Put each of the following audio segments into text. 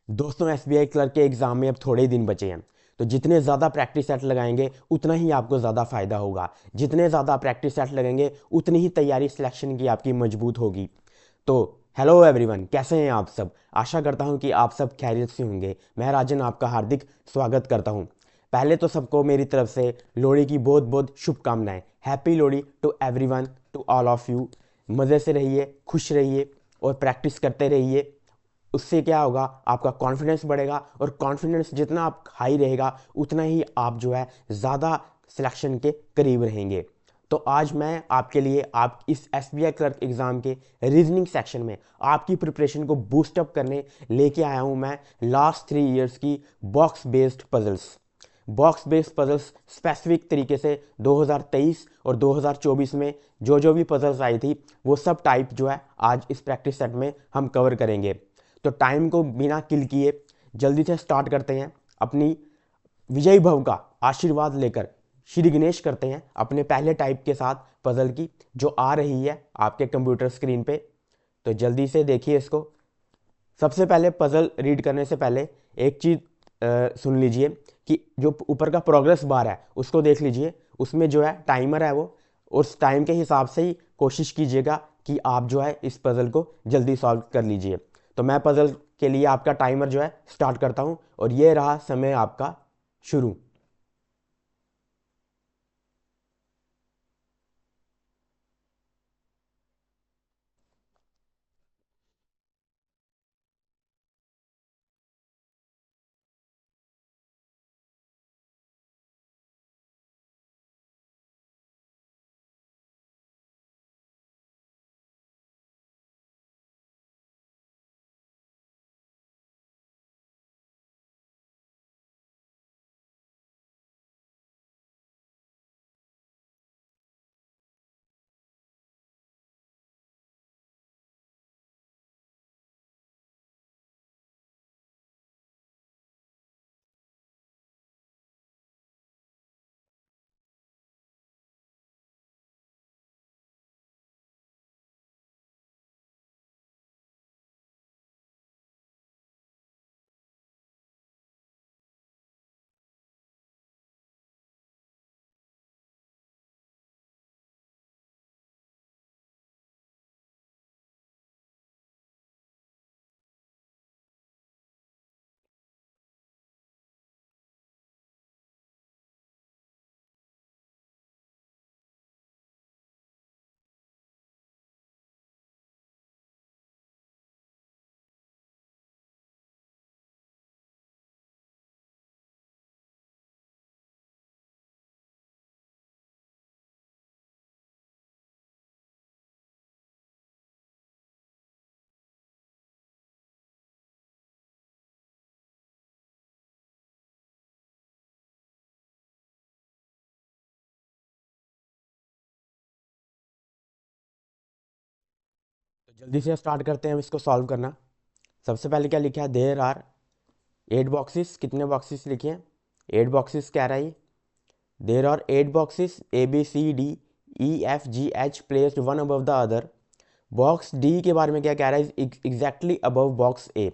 दोस्तों, SBI clerk के exam में अब थोड़े ही दिन बचे हैं। तो जितने ज़्यादा प्रैक्टिस सेट लगाएंगे उतना ही आपको ज़्यादा फ़ायदा होगा। जितने ज़्यादा प्रैक्टिस सेट लगेंगे उतनी ही तैयारी सिलेक्शन की आपकी मजबूत होगी। तो हेलो एवरीवन, कैसे हैं आप सब। आशा करता हूं कि आप सब खैरियत से होंगे। मैं राजन आपका हार्दिक स्वागत करता हूं। पहले तो सबको मेरी तरफ से लोहड़ी की बहुत बहुत शुभकामनाएं। Happy Lohri to everyone, to all of you. मज़े से रहिए, खुश रहिए और प्रैक्टिस करते रहिए। उससे क्या होगा, आपका कॉन्फिडेंस बढ़ेगा और कॉन्फिडेंस जितना आप हाई रहेगा उतना ही आप जो है ज़्यादा सिलेक्शन के करीब रहेंगे। तो आज मैं आपके लिए आप इस एसबीआई क्लर्क एग्ज़ाम के रीजनिंग सेक्शन में आपकी प्रिपरेशन को बूस्टअप करने लेके आया हूं मैं लास्ट 3 इयर्स की box based puzzles. Box based puzzles specific तरीके से 2023 और 2024 में जो भी पजल्स आई थी वो सब टाइप जो है आज इस प्रैक्टिस सेट में हम कवर करेंगे। तो टाइम को बिना किल किए जल्दी से स्टार्ट करते हैं। अपनी विजयी भव का आशीर्वाद लेकर श्री गणेश करते हैं अपने पहले टाइप के साथ पजल की, जो आ रही है आपके कंप्यूटर स्क्रीन पे। तो जल्दी से देखिए इसको। सबसे पहले पजल रीड करने से पहले एक चीज़ सुन लीजिए कि जो ऊपर का प्रोग्रेस बार है उसको देख लीजिए। उसमें जो है टाइमर है, वो उस टाइम के हिसाब से ही कोशिश कीजिएगा कि आप जो है इस पजल को जल्दी सॉल्व कर लीजिए। तो मैं पजल के लिए आपका टाइमर जो है स्टार्ट करता हूं और ये रहा समय आपका शुरू। तो जल्दी से स्टार्ट करते हैं हम इसको सॉल्व करना। सबसे पहले क्या लिखा है, देयर आर 8 बॉक्सेस। कितने बॉक्सेस लिखे हैं? 8 बॉक्सेस कह रहा है। There are 8 boxes ABCD EFGH placed one above the other. Box D के बारे में क्या कह रहा है? Exactly above box A.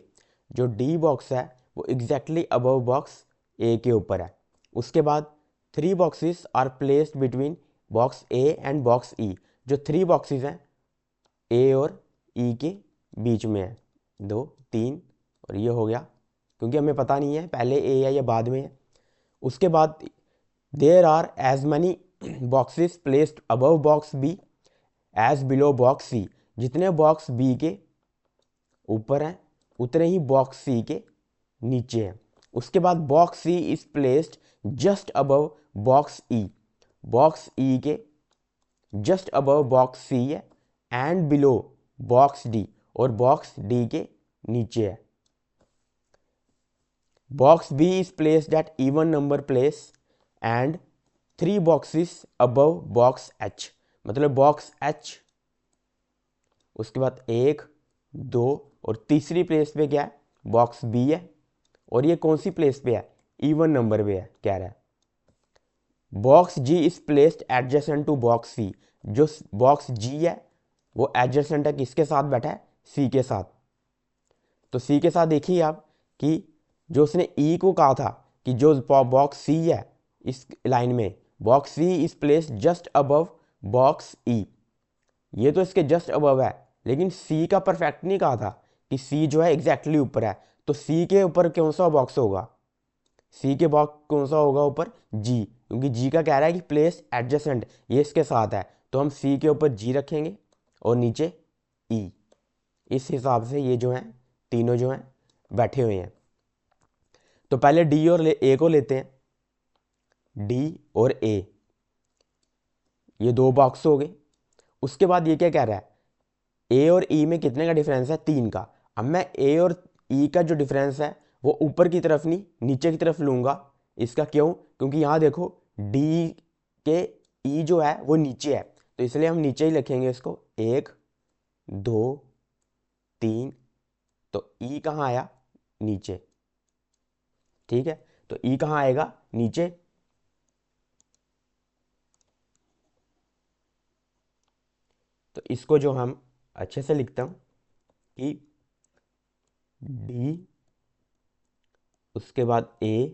जो डी बॉक्स है वो एग्जैक्टली अबव बॉक्स ए के ऊपर है। उसके बाद 3 boxes are placed between box A and box E. जो 3 बॉक्सेस हैं ए और ई के बीच में है। 2 3 और ये हो गया, क्योंकि हमें पता नहीं है पहले ए है या बाद में है। उसके बाद there are as many boxes placed above box B as below box C. जितने बॉक्स बी के ऊपर हैं उतने ही बॉक्स सी के नीचे हैं। उसके बाद box C is placed just above box E. Box E के जस्ट अबव बॉक्स सी है एंड बिलो बॉक्स डी, और बॉक्स डी के नीचे है। Box B is placed at even number place and 3 boxes above box H. मतलब box H, उसके बाद 1 2 और तीसरी प्लेस पे क्या है? बॉक्स बी है। और ये कौन सी प्लेस पे है? इवन नंबर पे है कह रहा है। Box G is placed adjacent to box C. जो बॉक्स जी है वो एडजेसेंट है, किसके साथ बैठा है? सी के साथ। तो सी के साथ देखिए आप कि जो उसने ई को कहा था कि जो बॉक्स सी है इस लाइन में, box C is place just above box E, ये तो इसके जस्ट अबव है, लेकिन सी का परफेक्ट नहीं कहा था कि सी जो है एग्जैक्टली ऊपर है। तो सी के ऊपर कौन सा बॉक्स होगा, सी के बॉक्स कौन सा होगा ऊपर, जी, क्योंकि जी का कह रहा है कि प्लेस एडजेसेंट, ये इसके साथ है, तो हम सी के ऊपर जी रखेंगे और नीचे ई। इस हिसाब से ये जो हैं तीनों जो हैं बैठे हुए हैं। तो पहले डी और ए को लेते हैं, डी और ए, ये दो बॉक्स हो गए। उसके बाद ये क्या कह रहा है, ए और ई में कितने का डिफरेंस है, 3 का। अब मैं ए और ई का जो डिफरेंस है वो ऊपर की तरफ नहीं नीचे की तरफ लूँगा। इसका क्यों, क्योंकि यहाँ देखो डी के ई जो है वो नीचे है, तो इसलिए हम नीचे ही लिखेंगे इसको, 1 2 3। तो ई कहाँ आया, नीचे, ठीक है। तो ई कहाँ आएगा, नीचे। तो इसको जो हम अच्छे से लिखता हूँ कि डी, उसके बाद ए,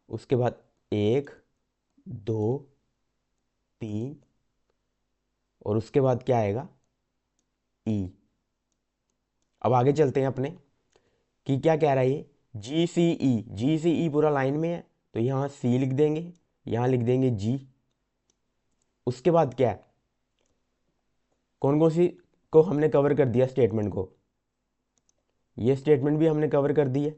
उसके बाद 1 2 3, और उसके बाद क्या आएगा, ई। अब आगे चलते हैं अपने कि क्या कह रहा है ये, जी सी ई, जी सी ई पूरा लाइन में है, तो यहाँ सी लिख देंगे, यहाँ लिख देंगे जी। उसके बाद क्या है, कौन कौन सी को हमने कवर कर दिया स्टेटमेंट को, ये स्टेटमेंट भी हमने कवर कर दी है,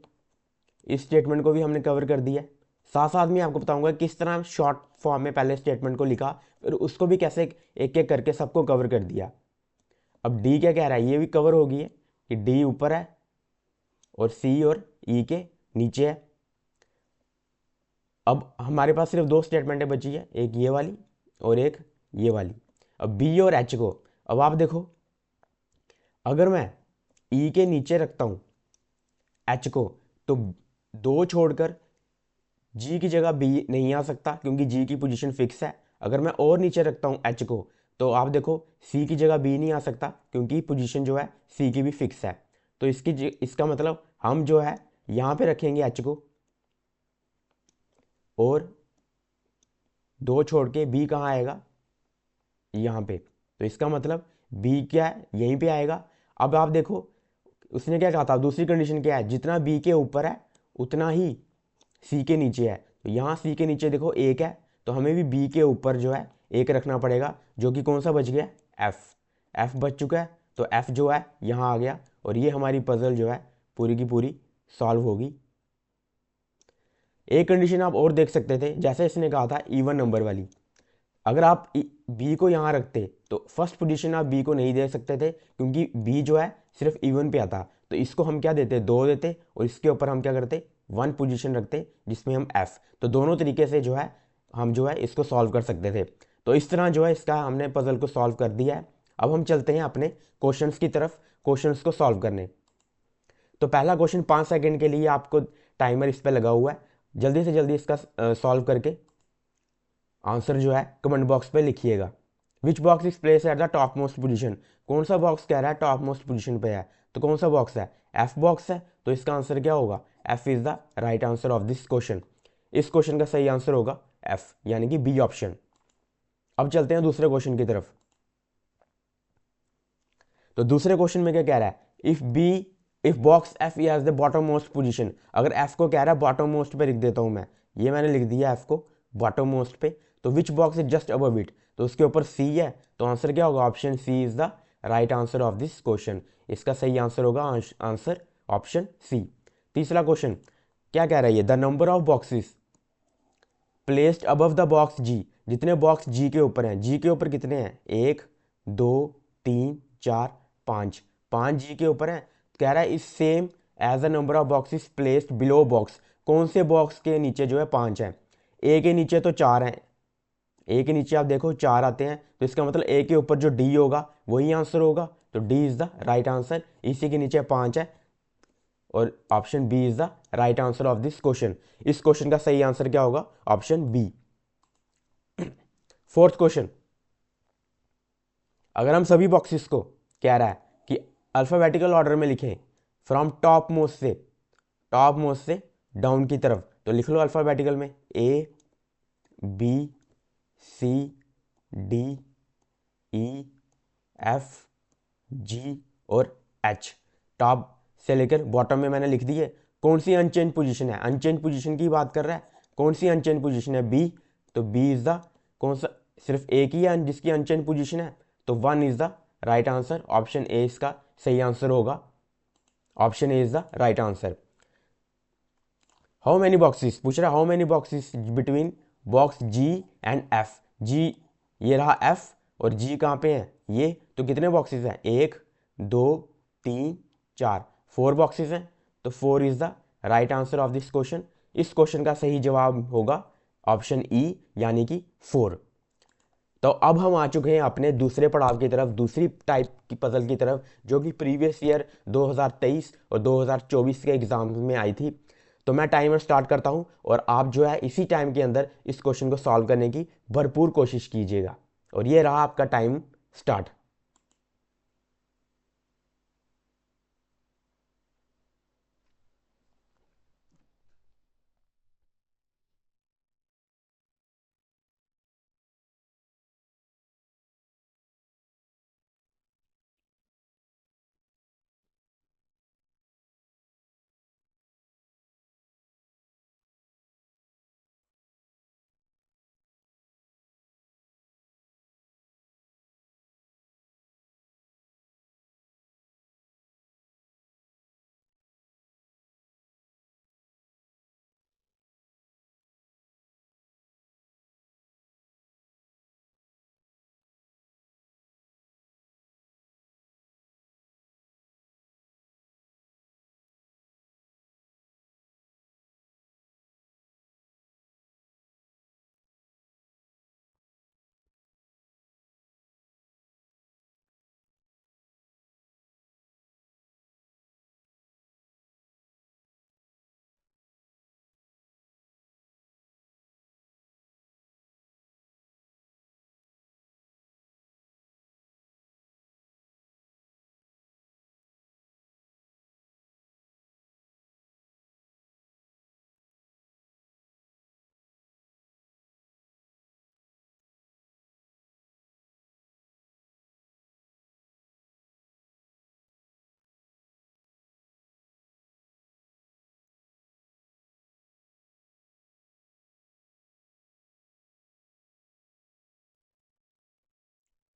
इस स्टेटमेंट को भी हमने कवर कर दिया है। साथ साथ में आपको बताऊंगा किस तरह शॉर्ट फॉर्म में पहले स्टेटमेंट को लिखा, फिर उसको भी कैसे एक एक करके सबको कवर कर दिया। अब डी क्या कह रहा है, ये भी कवर हो गई है कि डी ऊपर है और सी और ई के नीचे है। अब हमारे पास सिर्फ दो स्टेटमेंटें बची है, एक ये वाली और एक ये वाली। अब बी और एच को, अब आप देखो, अगर मैं ई के नीचे रखता हूं एच को, तो दो छोड़कर जी की जगह बी नहीं आ सकता क्योंकि जी की पोजीशन फिक्स है। अगर मैं और नीचे रखता हूं एच को, तो आप देखो सी की जगह बी नहीं आ सकता क्योंकि पोजीशन जो है सी की भी फिक्स है। तो इसका मतलब हम जो है यहाँ पे रखेंगे एच को, और दो छोड़ के बी कहाँ आएगा, यहाँ पे। तो इसका मतलब बी क्या है, यहीं पे आएगा। अब आप देखो उसने क्या कहा था, दूसरी कंडीशन क्या है, जितना बी के ऊपर है उतना ही सी के नीचे है। तो यहाँ सी के नीचे देखो 1 है, तो हमें भी बी के ऊपर जो है 1 रखना पड़ेगा, जो कि कौन सा बच गया, एफ। एफ बच चुका है, तो एफ जो है यहाँ आ गया, और ये हमारी पजल जो है पूरी की पूरी सॉल्व होगी। एक कंडीशन आप और देख सकते थे, जैसे इसने कहा था इवन नंबर वाली। अगर आप बी को यहाँ रखते तो फर्स्ट पोजीशन आप बी को नहीं दे सकते थे क्योंकि बी जो है सिर्फ इवन पे आता। तो इसको हम क्या देते, 2 देते, और इसके ऊपर हम क्या करते, 1 पोजीशन रखते जिसमें हम एफ। तो दोनों तरीके से जो है हम जो है इसको सॉल्व कर सकते थे। तो इस तरह जो है इसका हमने पजल को सॉल्व कर दिया है। अब हम चलते हैं अपने क्वेश्चंस की तरफ, क्वेश्चंस को सॉल्व करने। तो पहला क्वेश्चन 5 सेकंड के लिए आपको टाइमर इस पर लगा हुआ है, जल्दी से जल्दी इसका सॉल्व करके आंसर जो है कमेंट बॉक्स पे लिखिएगा। विच box is place at the top most position, कौन सा बॉक्स कह रहा है टॉप मोस्ट पोजिशन पे है, तो कौन सा बॉक्स है, एफ बॉक्स है। तो इसका आंसर क्या होगा, F is the right answer of this question. इस क्वेश्चन का सही आंसर होगा एफ, यानी कि बी ऑप्शन। अब चलते हैं दूसरे क्वेश्चन की तरफ। तो दूसरे क्वेश्चन में क्या कह रहा है, if box F has the bottom most position. अगर एफ को कह रहा है बॉटम मोस्ट पे लिख देता हूं मैं, ये मैंने लिख दिया एफ को बॉटम मोस्ट पे। तो which box is just above it, तो उसके ऊपर सी है, तो आंसर क्या होगा, option C is the right answer of this question. इसका सही आंसर होगा आंसर ऑप्शन सी। तीसरा क्वेश्चन क्या कह रहा है, the number of boxes placed above the box G, जितने बॉक्स जी के ऊपर हैं, जी के ऊपर कितने हैं, 1 2 3 4 5, 5 जी के ऊपर हैं। कह रहा है इस same as the number of boxes placed below box, कौन से बॉक्स के नीचे जो है 5 है, ए के नीचे तो 4 हैं, ए के नीचे आप देखो 4 आते हैं, तो इसका मतलब ए के ऊपर जो डी होगा वही आंसर होगा। तो D is the right answer, इसी के नीचे 5 है, और option B is the right answer of this question. इस क्वेश्चन का सही आंसर क्या होगा, ऑप्शन बी। फोर्थ क्वेश्चन, अगर हम सभी बॉक्सेस को कह रहा है कि अल्फाबेटिकल ऑर्डर में लिखें फ्रॉम टॉप मोस्ट से, टॉप मोस्ट से डाउन की तरफ, तो लिख लो अल्फ़ाबेटिकल में A B C D E F G और H। टॉप से लेकर बॉटम में मैंने लिख दी है। कौन सी अनचेंज पोजीशन है, अनचेंज पोजीशन की बात कर रहा है। कौन सी अनचेंज पोजीशन है, बी, तो बी इज द कौन सा, सिर्फ एक ही है जिसकी अनचेंज पोजीशन है, तो 1 is the right answer. Option A इसका सही आंसर होगा। Option A is the right answer. How many boxes पूछ रहा है, how many boxes between box G and F. G ये रहा, एफ और जी कहाँ पे है, ये, तो कितने बॉक्सेस हैं, 1 2 3 4, 4 बॉक्सेस हैं। तो 4 is the right answer of this question. इस क्वेश्चन का सही जवाब होगा ऑप्शन ई यानी कि 4। तो अब हम आ चुके हैं अपने दूसरे पड़ाव की तरफ, दूसरी टाइप की पजल की तरफ, जो कि प्रीवियस ईयर 2023 और 2024 के एग्जाम में आई थी। तो मैं टाइमर स्टार्ट करता हूं और आप जो है इसी टाइम के अंदर इस क्वेश्चन को सॉल्व करने की भरपूर कोशिश कीजिएगा। और ये रहा आपका टाइम स्टार्ट।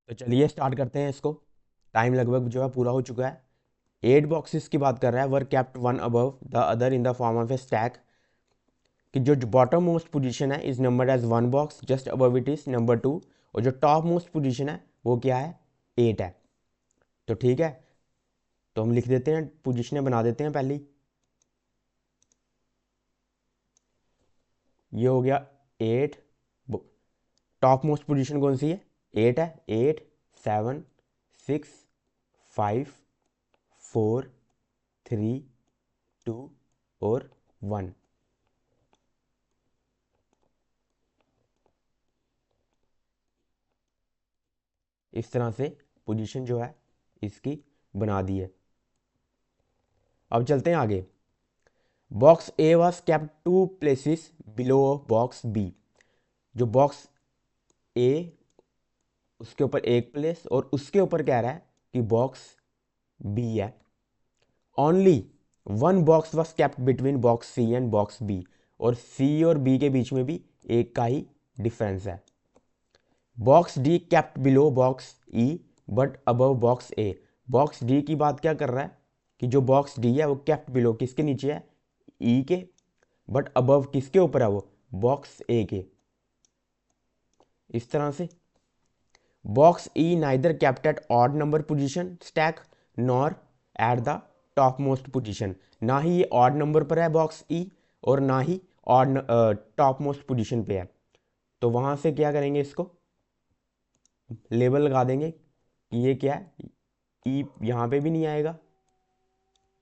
तो चलिए स्टार्ट करते हैं इसको। टाइम लगभग जो है पूरा हो चुका है। 8 बॉक्सेस की बात कर रहा है, were kept one above the other in the form of a stack. कि जो बॉटम मोस्ट पोजीशन है is number as 1 box, just above it is number 2, और जो टॉप मोस्ट पोजीशन है वो क्या है, 8 है। तो ठीक है, तो हम लिख देते हैं, पोजीशनें बना देते हैं पहली। ये हो गया 8। टॉप मोस्ट पोजीशन कौन सी है, 8 है। 8 7 6 5 4 3 2 और 1। इस तरह से पोजीशन जो है इसकी बना दी है। अब चलते हैं आगे। Box A was kept 2 places below box B. जो बॉक्स ए उसके ऊपर एक प्लेस और उसके ऊपर कह रहा है कि बॉक्स बी है। Only 1 box was kept between box C and box B, और सी और बी के बीच में भी एक का ही डिफरेंस है। Box D kept below box E but above box A. Box D की बात क्या कर रहा है कि जो बॉक्स डी है वो केप्ट बिलो किसके नीचे है, ई के, बट अबव किसके ऊपर है वो, बॉक्स ए के। इस तरह से box E neither kept at odd number position stack nor at the top most position. ना ही ये ऑड नंबर पर है बॉक्स ई और ना ही ऑड टॉप मोस्ट पोजीशन पे है। तो वहां से क्या करेंगे, इसको लेबल लगा देंगे कि ये क्या है, ई यहाँ पे भी नहीं आएगा,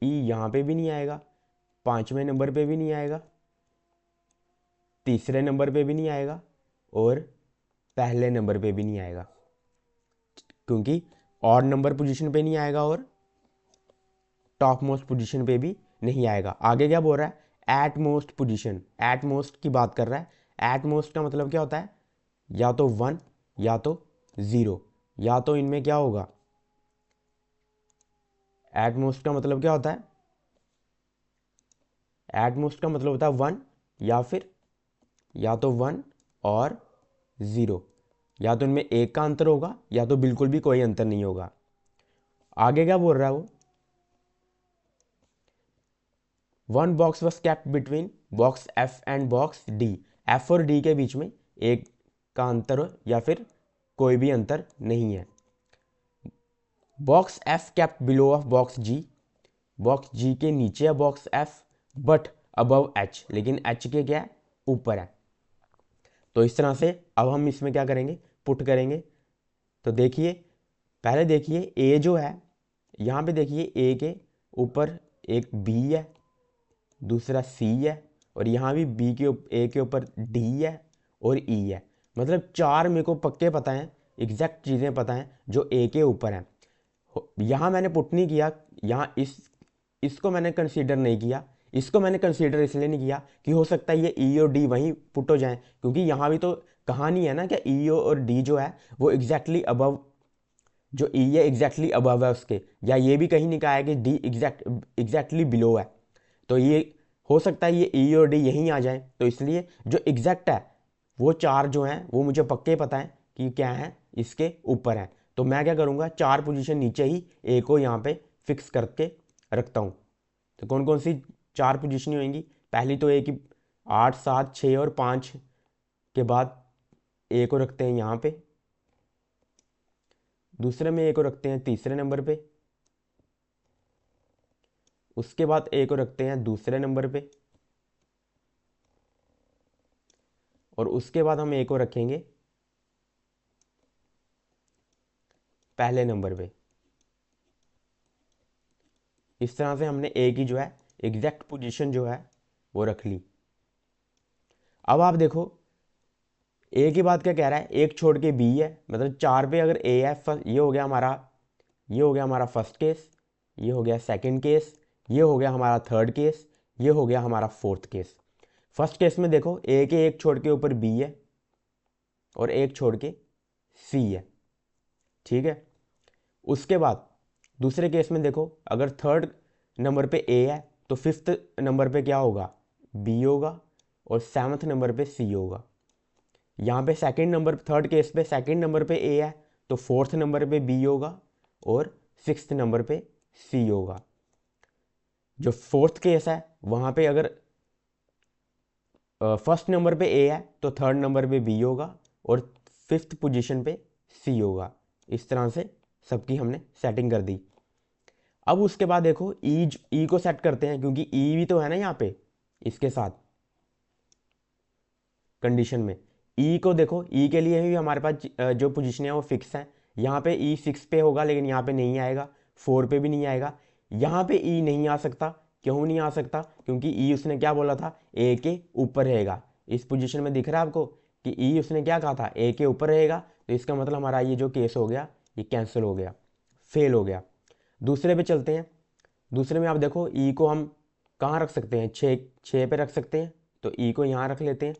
ई यहाँ पे भी नहीं आएगा, 5वें नंबर पे भी नहीं आएगा, तीसरे नंबर पे भी नहीं आएगा, और पहले नंबर पे भी नहीं आएगा, क्योंकि ऑड नंबर पोजीशन पे नहीं आएगा और टॉप मोस्ट पोजीशन पे भी नहीं आएगा। आगे क्या बोल रहा है, at most position, at most की बात कर रहा है। एट मोस्ट का मतलब क्या होता है, या तो 1 या तो 0, या तो इनमें क्या होगा, एट मोस्ट का मतलब क्या होता है, एट मोस्ट का मतलब होता है 1 या फिर या तो 1 और 0, या तो इनमें एक का अंतर होगा या तो बिल्कुल भी कोई अंतर नहीं होगा। आगे क्या बोल रहा है वो, 1 box was kept between box F and box D, F और डी के बीच में एक का अंतर हो या फिर कोई भी अंतर नहीं है। Box F kept below of box G, box G के नीचे है box F, but above H, लेकिन एच के क्या है, ऊपर है। तो इस तरह से अब हम इसमें क्या करेंगे, पुट करेंगे। तो देखिए, पहले देखिए ए जो है, यहाँ पे देखिए ए के ऊपर एक बी है, दूसरा सी है, और यहाँ भी बी के ए के ऊपर डी है और ई है। मतलब 4 मेरे को पक्के पता हैं, एग्जैक्ट चीज़ें पता हैं जो ए के ऊपर हैं। यहाँ मैंने पुट नहीं किया, यहाँ इसको मैंने कंसीडर नहीं किया। इसको मैंने कंसीडर इसलिए नहीं किया कि हो सकता है ये ई और डी वहीं पुट हो जाएं, क्योंकि यहाँ भी तो कहानी है ना कि ई और डी जो है वो एग्जैक्टली अबव, जो ई है एग्जैक्टली अबव है उसके, या ये भी कहीं नहीं कहा है कि डी एग्जैक्टली बिलो है। तो ये हो सकता है ये ई और डी यहीं आ जाए, तो इसलिए जो एग्जैक्ट है वो 4 जो हैं वो मुझे पक्के पता है कि क्या है, इसके ऊपर है। तो मैं क्या करूँगा, 4 पोजीशन नीचे ही ए को यहाँ पे फिक्स करके रखता हूँ। तो कौन कौन सी 4 पोजीशन होंगी, पहली तो ए की 8 7 6 और 5 के बाद ए को रखते हैं यहाँ पे, दूसरे में ए को रखते हैं तीसरे नंबर पे, उसके बाद ए को रखते हैं दूसरे नंबर पे, और उसके बाद हम ए को रखेंगे पहले नंबर पे। इस तरह से हमने ए की जो है एग्जैक्ट पोजीशन जो है वो रख ली। अब आप देखो ए के बाद क्या कह रहा है, एक छोड़ के बी है, मतलब 4 पे अगर ए है, ये हो गया हमारा, ये हो गया हमारा फर्स्ट केस, ये हो गया सेकंड केस, ये हो गया हमारा थर्ड केस, ये हो गया हमारा फोर्थ केस। फर्स्ट केस में देखो ए के एक छोड़ के ऊपर बी है और एक छोड़ के सी है, ठीक है। उसके बाद दूसरे केस में देखो, अगर थर्ड नंबर पे ए है तो फिफ्थ नंबर पे क्या होगा, बी होगा, और सेवन्थ नंबर पे सी होगा। यहाँ पे सेकंड नंबर, थर्ड केस पे सेकंड नंबर पे ए है तो फोर्थ नंबर पे बी होगा और सिक्स्थ नंबर पे सी होगा। जो फोर्थ केस है वहाँ पे अगर फर्स्ट नंबर पे ए है तो थर्ड नंबर पे बी होगा और फिफ्थ पोजीशन पे सी होगा। इस तरह से सबकी हमने सेटिंग कर दी। अब उसके बाद देखो ई को सेट करते हैं, क्योंकि ई भी तो है ना यहाँ पे इसके साथ कंडीशन में। ई को देखो, ई के लिए भी हमारे पास जो पोजीशन है वो फिक्स है। यहाँ पे ई 6 पे होगा लेकिन यहाँ पे नहीं आएगा, 4 पे भी नहीं आएगा। यहाँ पे ई नहीं आ सकता, क्यों नहीं आ सकता, क्योंकि ई उसने क्या बोला था, ए के ऊपर रहेगा। इस पोजीशन में दिख रहा है आपको कि ई उसने क्या कहा था, ए के ऊपर रहेगा। तो इसका मतलब हमारा ये जो केस हो गया ये कैंसिल हो गया, फेल हो गया। दूसरे पे चलते हैं। दूसरे में आप देखो ई को हम कहाँ रख सकते हैं, 6 पे रख सकते हैं, तो ई को यहाँ रख लेते हैं।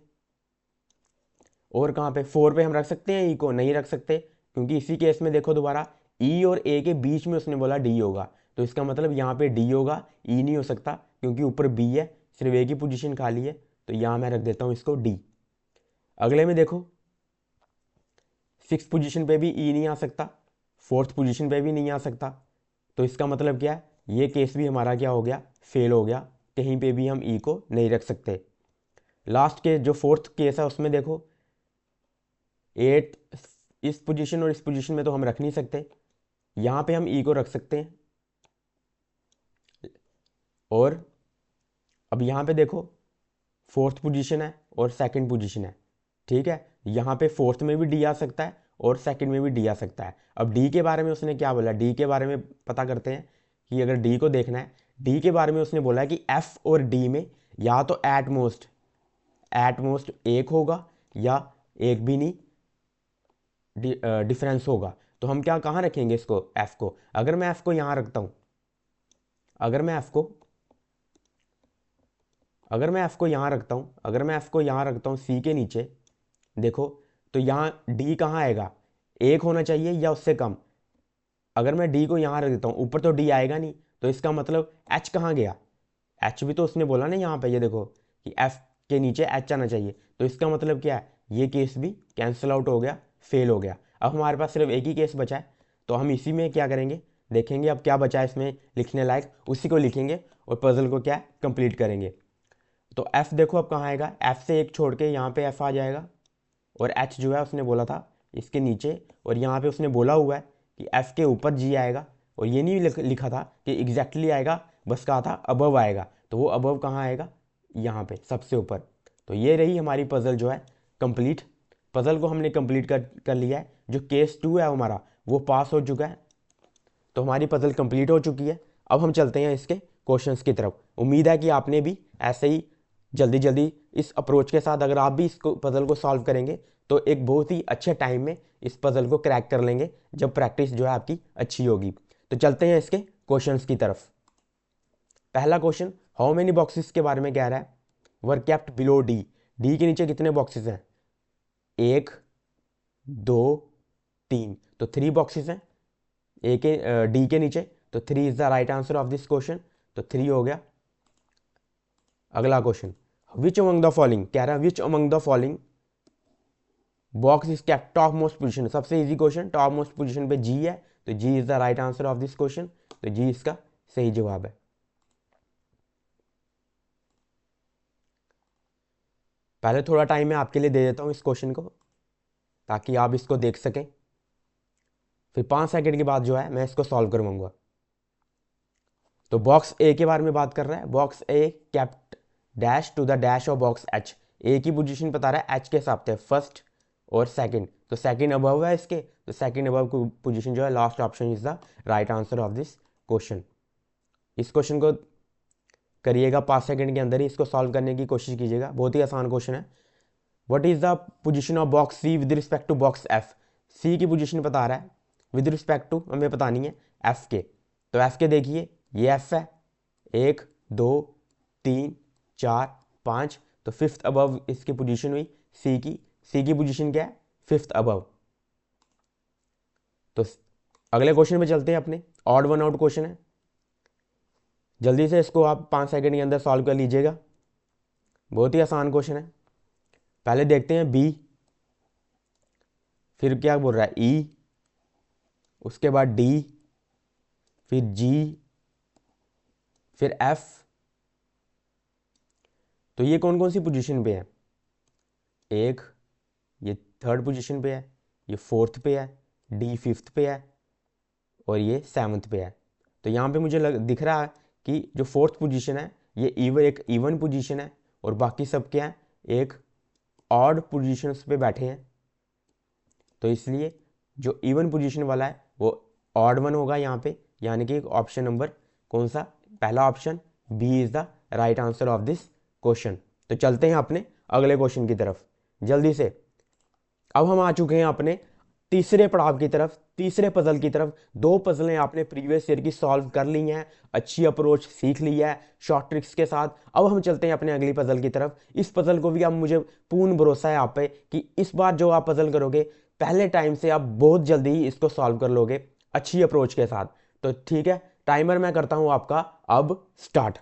और कहाँ पे, 4 पे हम रख सकते हैं ई को, नहीं रख सकते, क्योंकि इसी केस में देखो दोबारा ई और ए के बीच में उसने बोला डी होगा, तो इसका मतलब यहाँ पे डी होगा, ई नहीं हो सकता क्योंकि ऊपर बी है, सिर्फ ए की पोजीशन खाली है, तो यहाँ मैं रख देता हूँ इसको डी। अगले में देखो 6 पोजीशन पे भी ई नहीं आ सकता, 4th पोजीशन पे भी नहीं आ सकता, तो इसका मतलब क्या है, ये केस भी हमारा क्या हो गया, फेल हो गया, कहीं पे भी हम ई को नहीं रख सकते। लास्ट के जो 4th केस है उसमें देखो 8 इस पोजीशन और इस पोजीशन में तो हम रख नहीं सकते, यहाँ पे हम ई को रख सकते हैं। और अब यहाँ पे देखो 4th पोजीशन है और सेकंड पोजीशन है, ठीक है। यहाँ पे 4th में भी डी आ सकता है और सेकंड में भी डी आ सकता है। अब डी के बारे में उसने क्या बोला, डी के बारे में पता करते हैं कि अगर डी को देखना है, डी के बारे में उसने बोला है कि एफ और डी में या तो एट मोस्ट एक होगा या एक भी नहीं डिफरेंस होगा। तो हम क्या कहाँ रखेंगे इसको, एफ को, अगर मैं एफ को यहाँ रखता हूँ, अगर मैं एफ को अगर मैं एफ को यहाँ रखता हूँ, अगर मैं एफ को यहाँ रखता हूँ सी के नीचे, देखो तो यहाँ डी कहाँ आएगा, एक होना चाहिए या उससे कम। अगर मैं डी को यहाँ रख देता हूँ, ऊपर तो डी आएगा नहीं, तो इसका मतलब एच कहाँ गया, एच भी तो उसने बोला ना यहाँ पे, ये देखो कि एफ के नीचे एच आना चाहिए, तो इसका मतलब क्या है, ये केस भी कैंसिल आउट हो गया, फेल हो गया। अब हमारे पास सिर्फ एक ही केस बचा है, तो हम इसी में क्या करेंगे, देखेंगे अब क्या बचा है इसमें लिखने लायक, उसी को लिखेंगे और पजल को क्या कंप्लीट करेंगे। तो एफ देखो अब कहाँ आएगा, एफ से एक छोड़ के यहाँ पे एफ आ जाएगा, और एच जो है उसने बोला था इसके नीचे, और यहाँ पे उसने बोला हुआ है कि एफ के ऊपर जी आएगा, और ये नहीं लिखा था कि एग्जैक्टली आएगा, बस कहा था अबव आएगा, तो वो अबव कहाँ आएगा, यहाँ पे सबसे ऊपर। तो ये रही हमारी पजल जो है कंप्लीट। पजल को हमने कंप्लीट कर लिया है, जो केस 2 है हमारा वो पास हो चुका है, तो हमारी पजल कंप्लीट हो चुकी है। अब हम चलते हैं इसके क्वेश्चंस की तरफ। उम्मीद है कि आपने भी ऐसे ही जल्दी जल्दी इस अप्रोच के साथ अगर आप भी इस पजल को सॉल्व करेंगे तो एक बहुत ही अच्छे टाइम में इस पजल को क्रैक कर लेंगे, जब प्रैक्टिस जो है आपकी अच्छी होगी। तो चलते हैं इसके क्वेश्चंस की तरफ। पहला क्वेश्चन, हाउ मेनी बॉक्सेस के बारे में कह रहा है, were kept below D, D के नीचे कितने बॉक्सेस हैं, एक, दो, तीन, तो 3 बॉक्सेस हैं ए के डी के नीचे, तो 3 is the right answer of this question, तो 3 हो गया। अगला question, which among the following, कह रहा है which among the following box is kept top most position, सबसे easy question, top most position पे जी है, तो G is the right answer of this question, तो जी इसका सही जवाब है। पहले थोड़ा टाइम मैं आपके लिए दे देता हूँ इस क्वेश्चन को, ताकि आप इसको देख सकें, फिर 5 सेकंड के बाद जो है मैं इसको सॉल्व करवाऊंगा। तो बॉक्स ए के बारे में बात कर रहा है, box A kept dash to the dash of box H, A की पोजीशन बता रहा है एच के हिसाब से, फर्स्ट और सेकंड, तो सेकंड अबव है इसके, तो सेकंड अबव की पोजीशन जो है last option is the right answer of this question. इस क्वेश्चन को करिएगा 5 सेकंड के अंदर ही इसको सॉल्व करने की कोशिश कीजिएगा, बहुत ही आसान क्वेश्चन है। What is the position of box C with respect to box F, C की पोजीशन बता रहा है विद रिस्पेक्ट टू हमें बतानी है एफ के, तो एफ के देखिए ये एफ है, एक, दो, तीन, चार, पाँच, तो फिफ्थ अबव इसकी पोजीशन हुई सी की, सी की पोजीशन क्या है, फिफ्थ अबव। तो अगले क्वेश्चन पे चलते हैं अपने, ऑड वन आउट क्वेश्चन है, जल्दी से इसको आप 5 सेकंड के अंदर सॉल्व कर लीजिएगा, बहुत ही आसान क्वेश्चन है। पहले देखते हैं बी, फिर क्या बोल रहा है ई, उसके बाद डी, फिर जी, फिर एफ, तो ये कौन कौन सी पोजीशन पे है, एक, ये थर्ड पोजीशन पे है, ये फोर्थ पे है, डी फिफ्थ पे है, और ये सेवन्थ पे है। तो यहाँ पे मुझे दिख रहा है कि जो फोर्थ पोजीशन है ये एक इवन पोजीशन है, और बाकी सब क्या है, एक ऑड पोजीशंस पे बैठे हैं, तो इसलिए जो इवन पोजीशन वाला है वो ऑड वन होगा यहाँ पे, यानी कि ऑप्शन नंबर कौन सा, पहला option B is the right answer of this question. तो चलते हैं अपने अगले क्वेश्चन की तरफ जल्दी से। अब हम आ चुके हैं अपने तीसरे पड़ाव की तरफ, तीसरे पजल की तरफ। दो पजलें आपने प्रीवियस ईयर की सॉल्व कर ली हैं, अच्छी अप्रोच सीख ली है शॉर्ट ट्रिक्स के साथ। अब हम चलते हैं अपने अगली पजल की तरफ। इस पजल को भी अब मुझे पूर्ण भरोसा है आप पे कि इस बार जो आप पजल करोगे पहले टाइम से आप बहुत जल्दी ही इसको सॉल्व कर लोगे अच्छी अप्रोच के साथ। तो ठीक है, टाइमर मैं करता हूं आपका अब स्टार्ट।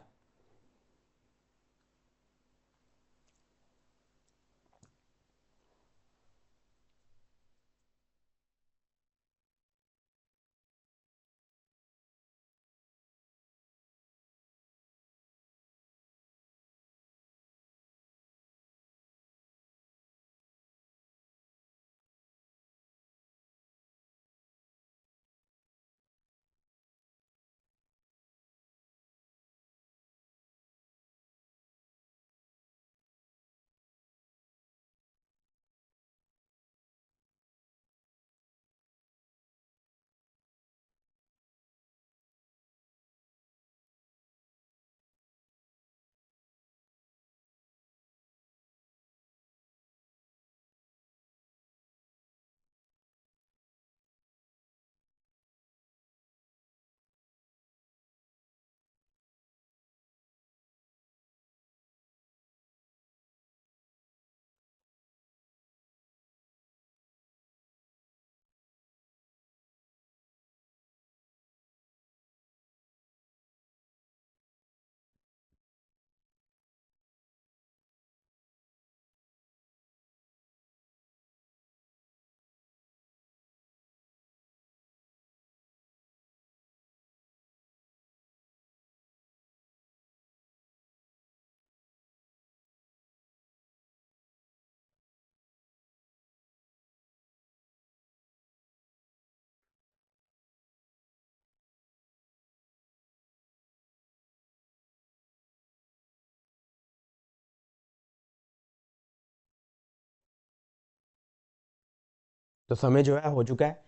तो समय जो है हो चुका है।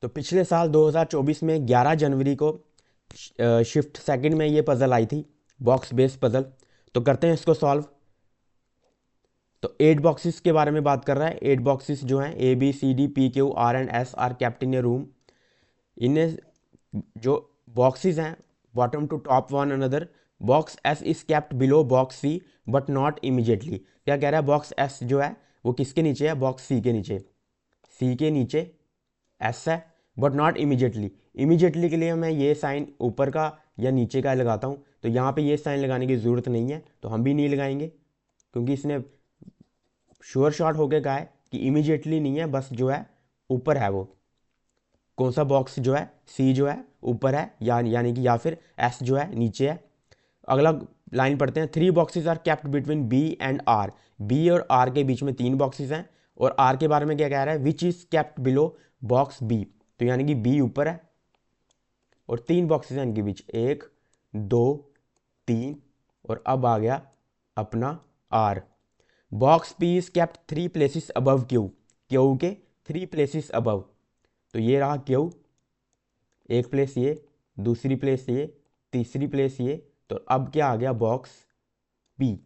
तो पिछले साल 2024 में 11 जनवरी को शिफ्ट सेकंड में ये पजल आई थी, बॉक्स बेस्ड पजल। तो करते हैं इसको सॉल्व। तो 8 बॉक्सेस के बारे में बात कर रहा है। 8 बॉक्सेस जो हैं ABCDPQRS are kept in a room. इन्हें जो बॉक्सेस हैं bottom to top one another, box S is kept below box C but not immediately. क्या कह रहा है, बॉक्स एस जो है वो किसके नीचे है, बॉक्स सी के नीचे। सी के नीचे एस है बट नॉट इमीडिएटली। इमीडिएटली के लिए मैं ये साइन ऊपर का या नीचे का लगाता हूँ। तो यहाँ पे ये साइन लगाने की ज़रूरत नहीं है, तो हम भी नहीं लगाएंगे, क्योंकि इसने श्योर शॉट होके कहा है कि इमीडिएटली नहीं है, बस जो है ऊपर है। वो कौन सा बॉक्स जो है, सी जो है ऊपर है, यानी कि या फिर एस जो है नीचे है। अगला लाइन पढ़ते हैं। 3 boxes are kept between B and R. B और आर के बीच में 3 बॉक्सेस हैं। और आर के बारे में क्या कह रहा है, which is kept below box B. तो यानी कि बी ऊपर है और 3 बॉक्सेस हैं इनके बीच, 1 2 3, और अब आ गया अपना R. Box P is kept 3 places above Q. Q के 3 प्लेसेस अबव। तो ये रहा क्यू, एक प्लेस ये, दूसरी प्लेस ये, तीसरी प्लेस ये। तो अब क्या आ गया, बॉक्स पी।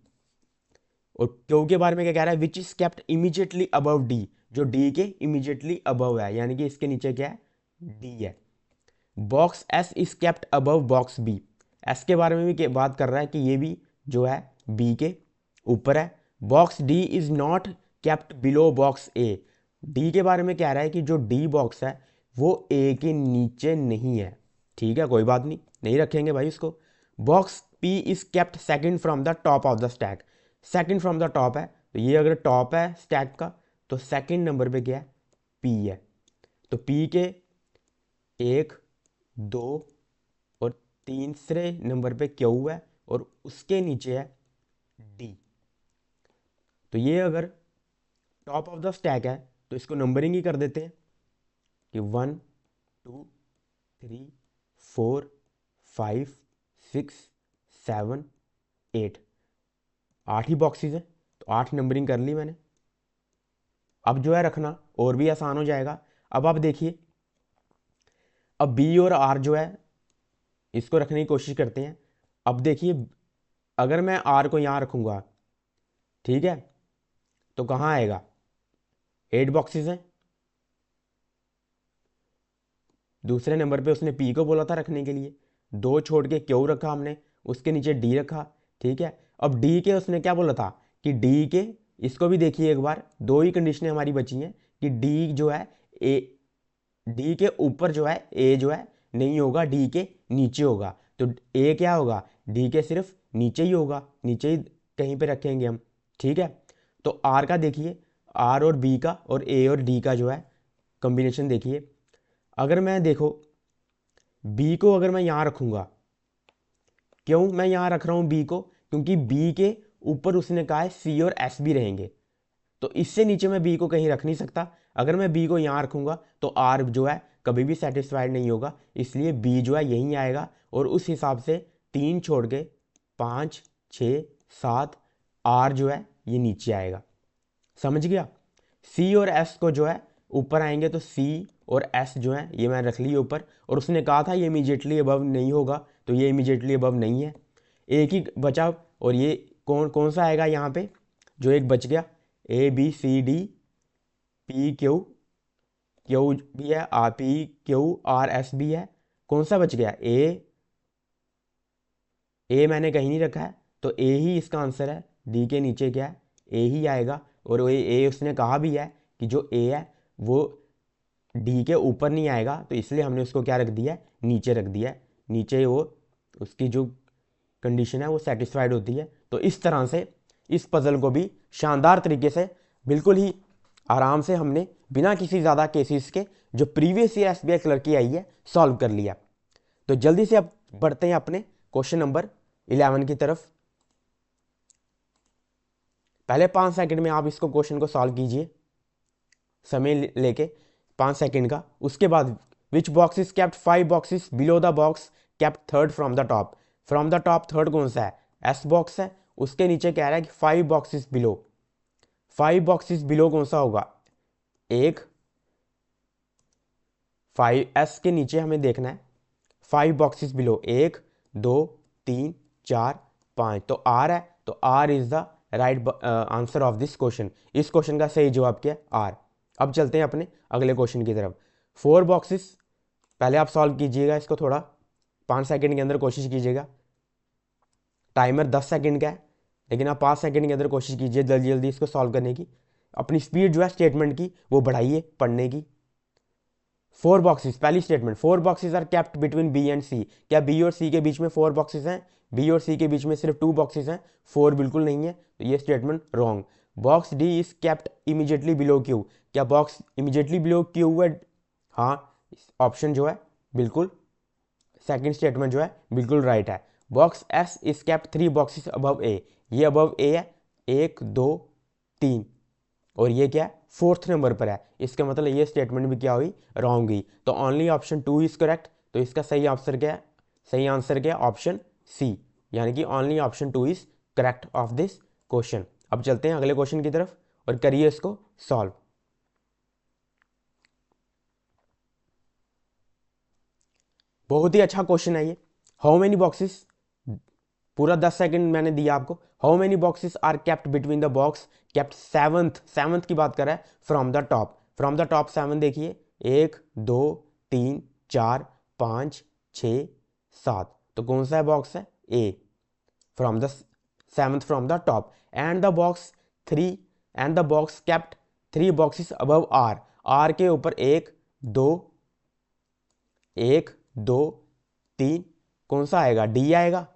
और क्यू के बारे में क्या कह रहा है, which is kept immediately above D. जो डी के इमीडिएटली अबव है, यानी कि इसके नीचे क्या है, डी है। Box S is kept above box B. S के बारे में भी बात कर रहा है कि ये भी जो है बी के ऊपर है। Box D is not kept below box A. D के बारे में कह रहा है कि जो डी बॉक्स है वो ए के नीचे नहीं है। ठीक है, कोई बात नहीं, नहीं रखेंगे भाई इसको। Box P is kept second from the top of the stack. Second from the top है, तो ये अगर टॉप है स्टैक का तो सेकंड नंबर पे क्या है, पी है। तो पी के 1 2 और तीसरे नंबर पे क्यू है और उसके नीचे है डी। तो ये अगर टॉप ऑफ द स्टैक है तो इसको नंबरिंग ही कर देते हैं कि 1 2 3 4 5 6 7 8। 8 ही बॉक्सेस हैं, तो 8 नंबरिंग कर ली मैंने। अब जो है रखना और भी आसान हो जाएगा। अब आप देखिए, अब बी और आर जो है इसको रखने की कोशिश करते हैं। अब देखिए, अगर मैं आर को यहाँ रखूँगा, ठीक है, तो कहाँ आएगा, 8 बॉक्सेस हैं। दूसरे नंबर पे उसने पी को बोला था रखने के लिए, 2 छोड़ के क्यू रखा हमने, उसके नीचे डी रखा। ठीक है, अब डी के उसने क्या बोला था कि डी के, इसको भी देखिए एक बार, 2 ही कंडीशनें हमारी बची हैं कि डी जो है ए, डी के ऊपर जो है ए जो है नहीं होगा, डी के नीचे होगा। तो ए क्या होगा, डी के सिर्फ नीचे ही होगा, नीचे ही कहीं पे रखेंगे हम। ठीक है, तो आर का देखिए, आर और बी का और ए और डी का जो है कॉम्बिनेशन देखिए। अगर मैं देखो बी को अगर मैं यहाँ रखूँगा, क्यों मैं यहाँ रख रहा हूँ बी को, क्योंकि बी के ऊपर उसने कहा है सी और एस भी रहेंगे, तो इससे नीचे मैं बी को कहीं रख नहीं सकता। अगर मैं बी को यहाँ रखूँगा तो आर जो है कभी भी सेटिस्फाइड नहीं होगा, इसलिए बी जो है यहीं आएगा। और उस हिसाब से 3 छोड़ के 5 6 7 आर जो है ये नीचे आएगा। समझ गया। सी और एस को जो है ऊपर आएंगे, तो सी और एस जो है ये मैंने रख लिए ऊपर। और उसने कहा था ये इमीडिएटली अबव नहीं होगा, तो ये इमीडिएटली अबव नहीं है। एक ही बचा, और ये कौन कौन सा आएगा यहाँ पे, जो एक बच गया, A B C D P Q, Q भी है, R P Q R S भी है। कौन सा बच गया, ए मैंने कहीं नहीं रखा है, तो ए ही इसका आंसर है। डी के नीचे क्या है, ए ही आएगा। और ए उसने कहा भी है कि जो ए है वो डी के ऊपर नहीं आएगा, तो इसलिए हमने उसको क्या रख दिया है, नीचे रख दिया है। नीचे वो उसकी जो कंडीशन है वो सेटिस्फाइड होती है। तो इस तरह से इस पजल को भी शानदार तरीके से, बिल्कुल ही आराम से हमने बिना किसी ज़्यादा केसेस के, जो प्रीवियस ईयर एसबीआई क्लर्क की आई है, सॉल्व कर लिया। तो जल्दी से अब बढ़ते हैं अपने क्वेश्चन नंबर 11 की तरफ। पहले 5 सेकंड में आप इसको क्वेश्चन को सॉल्व कीजिए, समय लेके 5 सेकंड का। उसके बाद विच box is kept 5 boxes below the box kept third from the top. From the top third कौन सा है, एस बॉक्स है। उसके नीचे कह रहा है कि 5 बॉक्सेस बिलो, 5 बॉक्सेस बिलो कौन सा होगा, 1 5s के नीचे हमें देखना है 5 बॉक्सेस बिलो, 1 2 3 4 5, तो आर है, तो R is the right answer of this question. इस क्वेश्चन का सही जवाब क्या है? आर। अब चलते हैं अपने अगले क्वेश्चन की तरफ। 4 बॉक्सेस, पहले आप सॉल्व कीजिएगा इसको, थोड़ा 5 सेकंड के अंदर कोशिश कीजिएगा। टाइमर 10 सेकंड का है, लेकिन आप 5 सेकंड के अंदर कोशिश कीजिए जल्दी जल्दी इसको सॉल्व करने की। अपनी स्पीड जो है स्टेटमेंट की वो बढ़ाइए पढ़ने की। 4 बॉक्सेस, पहली statement, 4 boxes are kept between B and C. क्या बी और सी के बीच में 4 बॉक्सेस हैं? बी और सी के बीच में सिर्फ 2 बॉक्सेस हैं, 4 बिल्कुल नहीं है, तो ये statement wrong. Box D is kept immediately below Q. क्या बॉक्स इमीजिएटली बिलो क्यू है? हाँ, ऑप्शन जो है बिल्कुल, सेकंड स्टेटमेंट जो है बिल्कुल राइट है। Box S is kept 3 boxes above A. ये अबव ए है, 1 2 3, और ये क्या है? 4th नंबर पर है। इसका मतलब ये स्टेटमेंट भी क्या हुई? रॉन्ग हुई। तो ओनली ऑप्शन 2 इज करेक्ट। तो इसका सही आंसर क्या है? सही आंसर क्या है? ऑप्शन सी, यानी कि only option 2 is correct of this question. अब चलते हैं अगले क्वेश्चन की तरफ और करिए इसको सॉल्व। बहुत ही अच्छा क्वेश्चन है ये। हाउ मेनी बॉक्सेस, पूरा 10 सेकंड मैंने दिया आपको। How many boxes are kept between the box kept seventh की बात कर रहा है, from the top. From the top 7 देखिए, 1 2 3 4 5 6 7, तो कौन सा है बॉक्स है? A, from the seventh from the top. And the box 3, and the box kept 3 boxes above R. R के ऊपर 1 2 1 2 3, कौन सा आएगा? डी आएगा?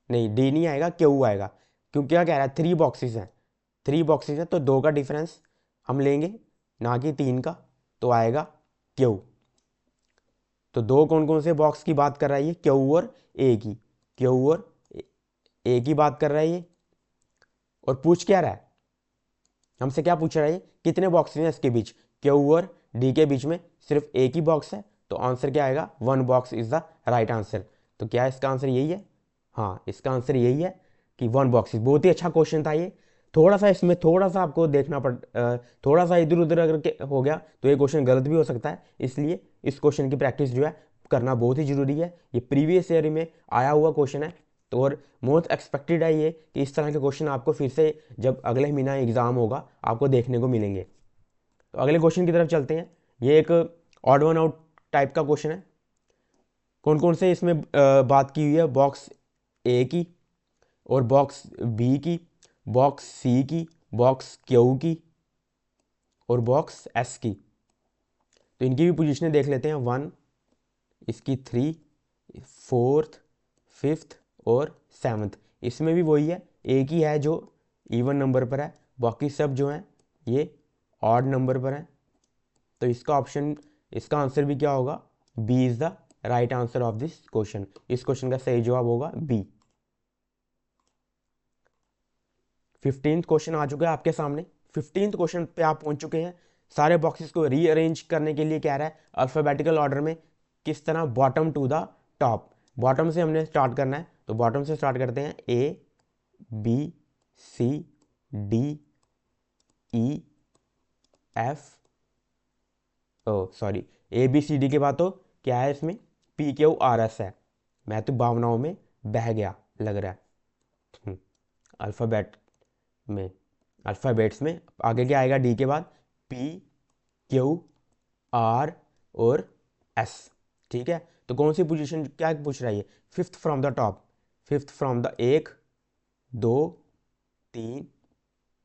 नहीं, डी नहीं आएगा, क्यू आएगा। क्यों? क्या कह रहा है? 3 बॉक्सेस हैं, 3 बॉक्सेस हैं, तो 2 का डिफरेंस हम लेंगे, ना कि 3 का, तो आएगा क्यू। तो दो कौन कौन से बॉक्स की बात कर रहा है ये? क्यू और ए की, क्यू और ए की बात कर रहा है ये। और पूछ क्या रहा है हमसे? क्या पूछ रहा है ये? कितने बॉक्सेस हैं इसके बीच? क्यू और डी के बीच में सिर्फ एक ही बॉक्स है, तो आंसर क्या आएगा? 1 box is the right answer. तो क्या इसका आंसर यही है? हाँ, इसका आंसर यही है कि 1 बॉक्सेस। बहुत ही अच्छा क्वेश्चन था ये। थोड़ा सा इसमें थोड़ा सा आपको देखना थोड़ा सा इधर उधर अगर हो गया तो ये क्वेश्चन गलत भी हो सकता है, इसलिए इस क्वेश्चन की प्रैक्टिस जो है करना बहुत ही जरूरी है। ये प्रीवियस ईयर में आया हुआ क्वेश्चन है, तो और मोस्ट एक्सपेक्टेड है ये कि इस तरह के क्वेश्चन आपको फिर से जब अगले महीना एग्जाम होगा आपको देखने को मिलेंगे। तो अगले क्वेश्चन की तरफ चलते हैं। ये एक ऑड वन आउट टाइप का क्वेश्चन है। कौन कौन से इसमें बात की हुई है? बॉक्स ए की, और बॉक्स बी की, बॉक्स सी की, बॉक्स क्यू की, और बॉक्स एस की। तो इनकी भी पोजीशनें देख लेते हैं। 1, इसकी 3, 4th, 5th और 7th। इसमें भी वही है, एक ही है जो इवन नंबर पर है, बाकी सब जो हैं ये ऑड नंबर पर हैं। तो इसका ऑप्शन, इसका आंसर भी क्या होगा? B is the right answer of this question. इस क्वेश्चन का सही जवाब होगा बी। 15th क्वेश्चन आ चुका है आपके सामने। 15th क्वेश्चन पे आप पहुंच चुके हैं। सारे बॉक्सेस को रीअरेंज करने के लिए कह रहा है अल्फाबेटिकल ऑर्डर में, किस तरह? Bottom to the top. Bottom से हमने स्टार्ट करना है, तो बॉटम से स्टार्ट करते हैं। A B C D E F, oh sorry, A B C D के बाद तो क्या है इसमें? पी क्यू आर एस है। मैं तो भावनाओं में बह गया लग रहा है। अल्फ़ाबेट में, अल्फ़ाबेट्स में आगे क्या आएगा? डी के बाद पी क्यू आर और एस। ठीक है, तो कौन सी पोजीशन, क्या पूछ रहा है ये? 5th from the top. 5th from the 1 2 3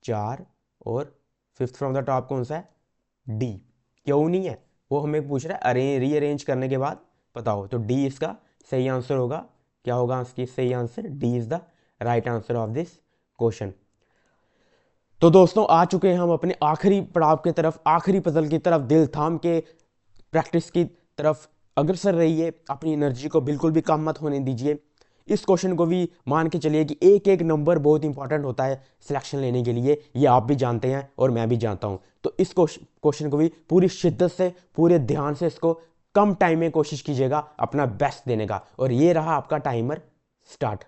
4, और 5th फ्रॉम द टॉप कौन सा है? डी। क्यों नहीं है? वो हमें पूछ रहा है रीअरेंज करने के बाद बताओ, तो डी इसका सही आंसर होगा। क्या होगा इसकी सही answer? D is the right answer of this question. तो दोस्तों आ चुके हैं हम अपने आखिरी पड़ाव की तरफ, आखिरी पजल की तरफ। दिल थाम के प्रैक्टिस की तरफ अग्रसर रहिए, अपनी एनर्जी को बिल्कुल भी कम मत होने दीजिए। इस क्वेश्चन को भी मान के चलिए कि एक एक नंबर बहुत इंपॉर्टेंट होता है सिलेक्शन लेने के लिए, ये आप भी जानते हैं और मैं भी जानता हूं। तो इस क्वेश्चन को भी पूरी शिद्दत से, पूरे ध्यान से इसको कम टाइम में कोशिश कीजिएगा अपना बेस्ट देने का। और ये रहा आपका टाइमर स्टार्ट।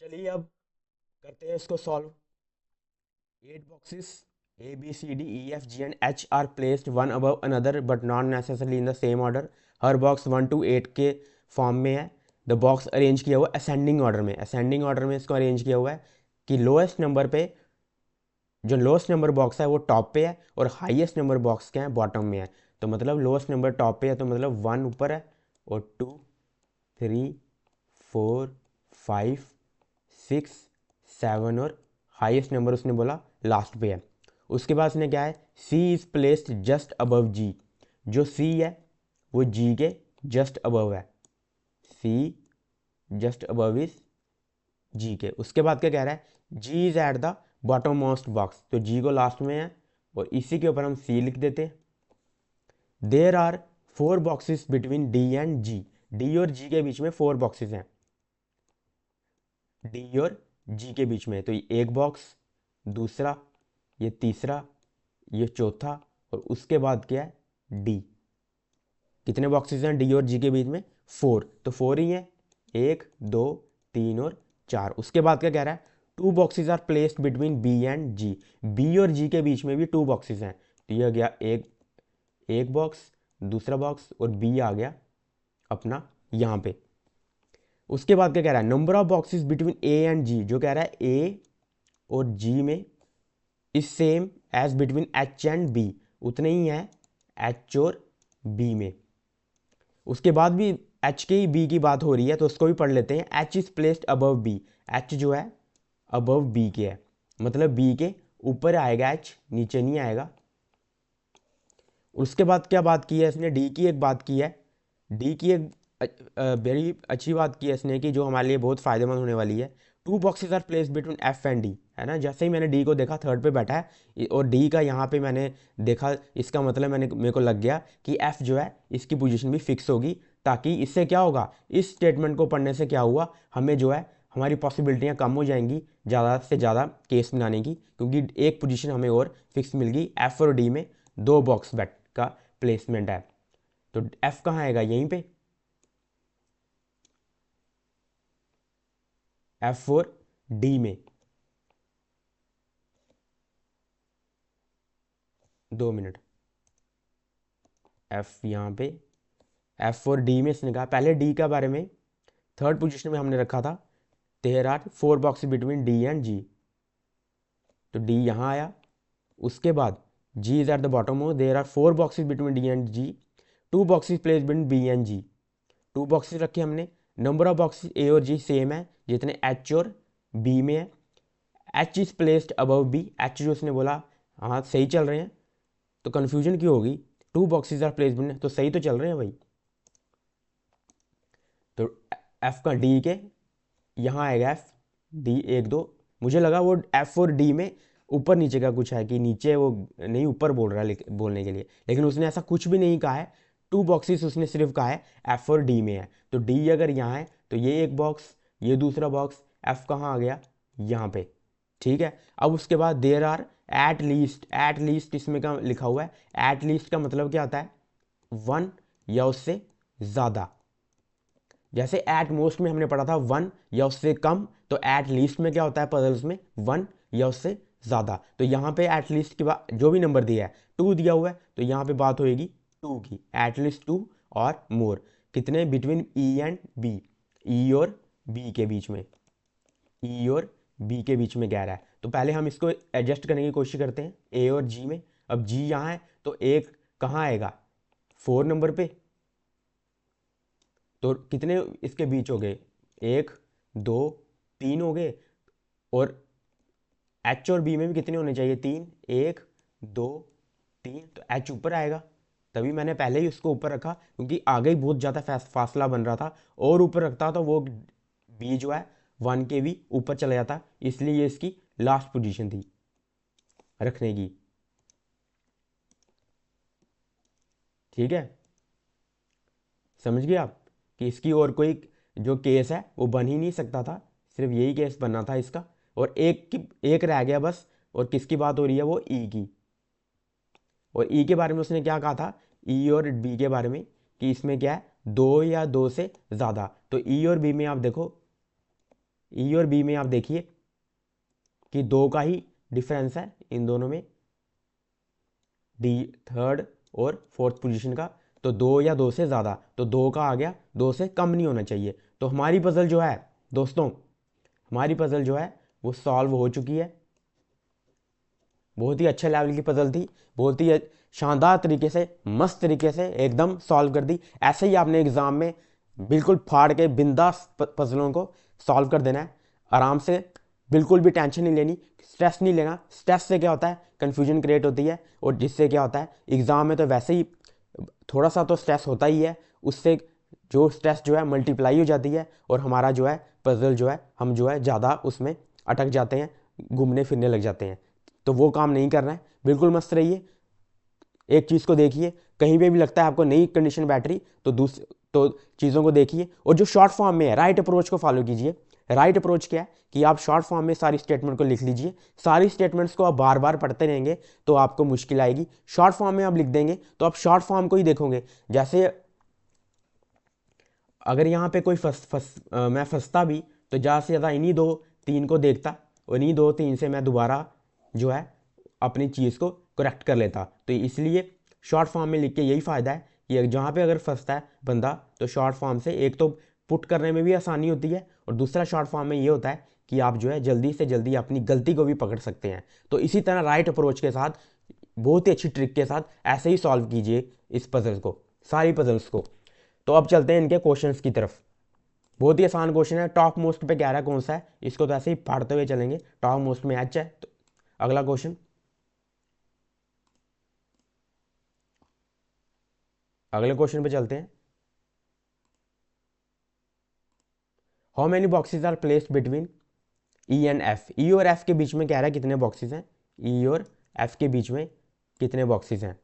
चलिए अब करते हैं इसको solve. 8 boxes A, B, C, D, E, F, G and H are placed one above another but not necessarily in the same order। Her box 1 to 8 के फॉर्म में है। द बॉक्स अरेंज किया हुआ असेंडिंग ऑर्डर में, ascending order में इसको arrange किया हुआ है कि लोएस्ट नंबर पे, जो लोएस्ट नंबर बॉक्स है वो टॉप पे है और हाईएस्ट नंबर बॉक्स क्या है बॉटम में है। तो मतलब लोएस्ट नंबर टॉप पे है तो मतलब 1 ऊपर है और 2 3 4 5 6 7 और हाईएस्ट नंबर उसने बोला लास्ट पे है। उसके बाद उसने क्या है, C is placed just above G। जो C है वो G के जस्ट अबव है, C just above is G के। उसके बाद क्या कह रहा है, G is at the bottom most box, तो G को लास्ट में है और इसी के ऊपर हम C लिख देते हैं। There are 4 boxes between D and G। D और G के बीच में 4 बॉक्सेस हैं, D और G के बीच में। तो ये एक बॉक्स, दूसरा, ये तीसरा, ये चौथा और उसके बाद क्या है D। कितने बॉक्सेस हैं D और G के बीच में? 4, तो 4 ही हैं, 1 2 3 और 4। उसके बाद क्या कह रहा है, 2 boxes are placed between B and G। B और G के बीच में भी 2 बॉक्सेस हैं, तो ये आ गया एक बॉक्स, दूसरा बॉक्स और B आ गया अपना यहाँ पे। उसके बाद क्या कह रहा है, number of boxes between A and G, जो कह रहा है A और G में is same as between H and B, उतने ही हैं H और B में। उसके बाद भी H के ही B की बात हो रही है तो उसको भी पढ़ लेते हैं। H is placed above B, H जो है अबव B के है, मतलब B के ऊपर आएगा H, नीचे नहीं आएगा। उसके बाद क्या बात की है इसने, D की एक बात की है, D की एक वेरी अच्छी बात की है इसने कि जो हमारे लिए बहुत फ़ायदेमंद होने वाली है। 2 boxes are place between F and D, है ना। जैसे ही मैंने D को देखा थर्ड पे बैठा है और D का यहाँ पे मैंने देखा, इसका मतलब मेरे को लग गया कि F जो है इसकी पोजीशन भी फिक्स होगी, ताकि इससे क्या होगा, इस स्टेटमेंट को पढ़ने से क्या हुआ, हमें जो है हमारी पॉसिबिलिटियाँ कम हो जाएंगी ज़्यादा से ज़्यादा केस बनाने की, क्योंकि एक पोजीशन हमें और फिक्स मिल गई। F और D में 2 बॉक्स बैट का प्लेसमेंट है, तो F कहाँ आएगा, यहीं पे F और D में। 2 मिनट, F यहाँ पे, F और D में इसने कहा, पहले D का बारे में थर्ड पोजीशन में हमने रखा था, there are 4 box between D and G, तो D यहाँ आया। उसके बाद G is at the bottom हो, there are 4 boxes between D and G, 2 boxes place between B and G, 2 boxes रखे हमने। नंबर ऑफ बॉक्सेस A और G same है जितने H और B में है। H is placed above B, H जो उसने बोला, हाँ सही चल रहे हैं, तो कन्फ्यूजन क्यों होगी, 2 बॉक्सेस आर प्लेस्ड बिटवीन, तो सही तो चल रहे हैं भाई। तो F का D के यहाँ आएगा F D 1 2, मुझे लगा वो F और D में ऊपर नीचे का कुछ है कि नीचे वो नहीं ऊपर बोल रहा है बोलने के लिए, लेकिन उसने ऐसा कुछ भी नहीं कहा है। 2 बॉक्सेस उसने सिर्फ कहा है F और D में है, तो D अगर यहाँ है तो ये एक बॉक्स, ये दूसरा बॉक्स, F कहाँ आ गया, यहाँ पे, ठीक है। अब उसके बाद देयर आर एट लीस्ट इसमें का लिखा हुआ है, एट लीस्ट का मतलब क्या आता है, 1 या उससे ज़्यादा। जैसे एट मोस्ट में हमने पढ़ा था 1 या उससे कम, तो एट लीस्ट में क्या होता है पजल्स में, 1 या उससे ज़्यादा। तो यहाँ पे एट लीस्ट के बाद जो भी नंबर दिया है, 2 दिया हुआ है, तो यहाँ पे बात होएगी 2 की, एट लीस्ट 2 और मोर, कितने, between E and B, E और B के बीच में, E और B के बीच में कह रहा है। तो पहले हम इसको एडजस्ट करने की कोशिश करते हैं A और G में। अब G यहाँ है तो एक कहाँ आएगा, 4 नंबर पे, तो कितने इसके बीच हो गए, 1 2 3 हो गए, और H और B में भी कितने होने चाहिए, 3, 1 2 3, तो H ऊपर आएगा। तभी मैंने पहले ही उसको ऊपर रखा, क्योंकि आगे ही बहुत ज़्यादा फासला बन रहा था, और ऊपर रखता तो वो B जो है 1 के भी ऊपर चला जाता, इसलिए ये इसकी लास्ट पोजीशन थी रखने की, ठीक है। समझ गए आप कि इसकी और कोई जो केस है वो बन ही नहीं सकता था, सिर्फ यही केस बनना था इसका, और एक रह गया बस, और किसकी बात हो रही है, वो ई की। और ई के बारे में उसने क्या कहा था, ई और बी के बारे में, कि इसमें क्या है, 2 या 2 से ज़्यादा। तो ई और बी में आप देखो ई और बी में आप देखिए कि 2 का ही डिफरेंस है इन दोनों में, डी थर्ड और फोर्थ पोजीशन का, तो 2 या 2 से ज़्यादा, तो 2 का आ गया, 2 से कम नहीं होना चाहिए। तो हमारी पजल जो है दोस्तों, हमारी पजल जो है वो सॉल्व हो चुकी है। बहुत ही अच्छे लेवल की पजल थी, बहुत ही शानदार तरीके से, मस्त तरीके से एकदम सॉल्व कर दी। ऐसे ही आपने एग्ज़ाम में बिल्कुल फाड़ के बिंदास पजलों को सॉल्व कर देना है, आराम से, बिल्कुल भी टेंशन नहीं लेनी, स्ट्रेस नहीं लेना। स्ट्रेस से क्या होता है, कन्फ्यूजन क्रिएट होती है, और जिससे क्या होता है एग्ज़ाम में तो वैसे ही थोड़ा सा तो स्ट्रेस होता ही है, उससे जो स्ट्रेस जो है मल्टीप्लाई हो जाती है, और हमारा जो है पजल जो है हम जो है ज़्यादा उसमें अटक जाते हैं, घूमने फिरने लग जाते हैं। तो वो काम नहीं करना है, बिल्कुल मस्त रहिए। एक चीज़ को देखिए, कहीं पे भी लगता है आपको नई कंडीशन बैठ रही तो चीज़ों को देखिए, और जो शॉर्ट फॉर्म में है राइट अप्रोच को फॉलो कीजिए। राइट अप्रोच क्या है कि आप शॉर्ट फॉर्म में सारी स्टेटमेंट को लिख लीजिए। सारी स्टेटमेंट्स को आप बार बार पढ़ते रहेंगे तो आपको मुश्किल आएगी। शॉर्ट फॉर्म में आप लिख देंगे तो आप शॉर्ट फॉर्म को ही देखोगे। जैसे अगर यहाँ पे कोई मैं फंसता भी तो ज़्यादा से ज़्यादा इन्हीं 2-3 को देखता, और इन्हीं 2-3 से मैं दोबारा जो है अपनी चीज़ को करेक्ट कर लेता। तो इसलिए शॉर्ट फॉर्म में लिख के यही फ़ायदा है कि जहाँ पे अगर फंसता है बंदा तो शॉर्ट फॉर्म से एक तो पुट करने में भी आसानी होती है, और दूसरा शॉर्ट फॉर्म में ये होता है कि आप जो है जल्दी से जल्दी अपनी गलती को भी पकड़ सकते हैं। तो इसी तरह राइट अप्रोच के साथ, बहुत ही अच्छी ट्रिक के साथ ऐसे ही सॉल्व कीजिए इस पजल को, सारी पजल्स को। तो अब चलते हैं इनके क्वेश्चंस की तरफ। बहुत ही आसान क्वेश्चन है, टॉप मोस्ट पे कह रहा है कौन सा है, इसको तो ऐसे ही पढ़ते हुए चलेंगे। टॉप मोस्ट में एच है, तो अगला क्वेश्चन, अगले क्वेश्चन पे चलते हैं। How many boxes are placed between E and F. E और एफ के बीच में कह रहा है कितने बॉक्सेस हैं, ई और एफ के बीच में कितने बॉक्सेस हैं।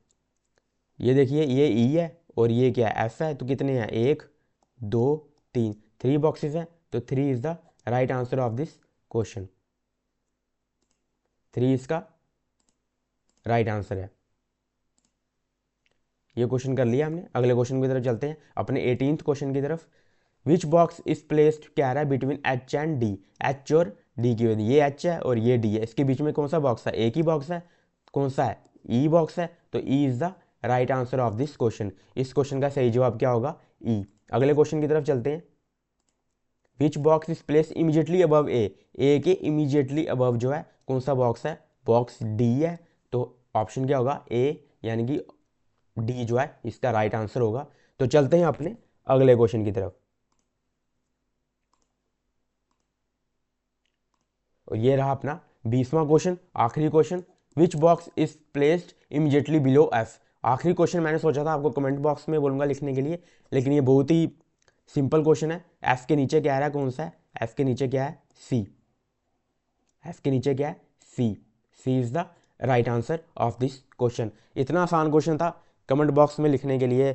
ये देखिए, ये ई है और ये क्या है, एफ है, तो कितने हैं, 1 2 3, 3 बॉक्सेस हैं। तो 3 is the right answer of this question, 3 इसका राइट आंसर है। ये क्वेश्चन कर लिया हमने। अगले क्वेश्चन की तरफ चलते हैं, अपने 18th क्वेश्चन की तरफ। विच बॉक्स इज प्लेस्ड कह रहा है between H and D, H और डी की वजह, ये एच है और ये डी है, इसके बीच में कौन सा बॉक्स है, एक ही बॉक्स है, कौन सा है, ई बॉक्स है। तो E is the right answer of this question. इस क्वेश्चन का सही जवाब क्या होगा, ई। अगले क्वेश्चन की तरफ चलते हैं। Which box is place immediately above A, A के इमीजिएटली अबव जो है कौन सा बॉक्स है, बॉक्स डी है। तो ऑप्शन क्या होगा, ए, यानी कि डी जो है इसका राइट आंसर होगा। तो चलते हैं अपने अगले क्वेश्चन की तरफ, और ये रहा अपना 20वां क्वेश्चन, आखिरी question. Which box is placed immediately below F. आखिरी क्वेश्चन मैंने सोचा था आपको कमेंट बॉक्स में बोलूंगा लिखने के लिए, लेकिन ये बहुत ही सिंपल क्वेश्चन है। एफ के नीचे क्या आ रहा है, कौन सा है, एफ के नीचे क्या है, सी। एफ के नीचे क्या है, C. C is the right answer of this question. इतना आसान क्वेश्चन था, कमेंट बॉक्स में लिखने के लिए